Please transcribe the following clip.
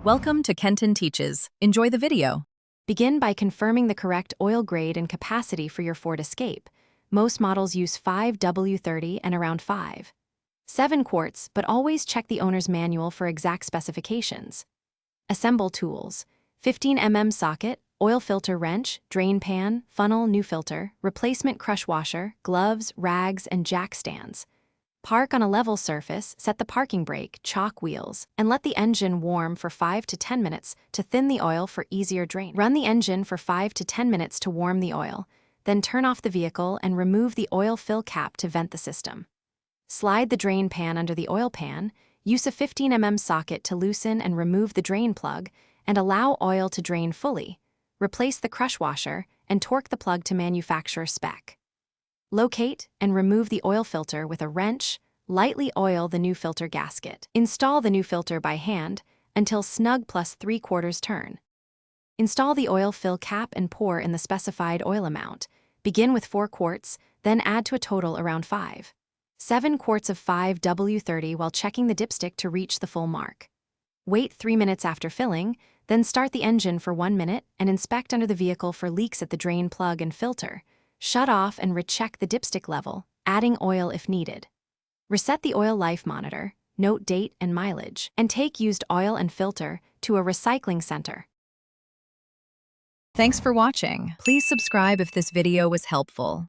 Welcome to Kenton Teaches. Enjoy the video. Begin by confirming the correct oil grade and capacity for your Ford Escape. Most models use 5W30 and around 5.7 quarts, but always check the owner's manual for exact specifications. Assemble tools: 15mm socket, oil filter wrench, drain pan, funnel, new filter, replacement crush washer, gloves, rags, and jack stands. Park on a level surface, set the parking brake, chalk wheels, and let the engine warm for 5 to 10 minutes to thin the oil for easier drain. Run the engine for 5 to 10 minutes to warm the oil, then turn off the vehicle and remove the oil fill cap to vent the system. Slide the drain pan under the oil pan, use a 15mm socket to loosen and remove the drain plug, and allow oil to drain fully. Replace the crush washer and torque the plug to manufacturer spec. Locate and remove the oil filter with a wrench. Lightly oil the new filter gasket. Install the new filter by hand until snug plus 3/4 turn. Install the oil fill cap and pour in the specified oil amount. Begin with 4 quarts, then add to a total around 5.7 quarts of 5W30 while checking the dipstick to reach the full mark. Wait 3 minutes after filling, then start the engine for 1 minute and inspect under the vehicle for leaks at the drain plug and filter. Shut off and recheck the dipstick level, adding oil if needed. Reset the oil life monitor, note date and mileage, and take used oil and filter to a recycling center. Thanks for watching. Please subscribe if this video was helpful.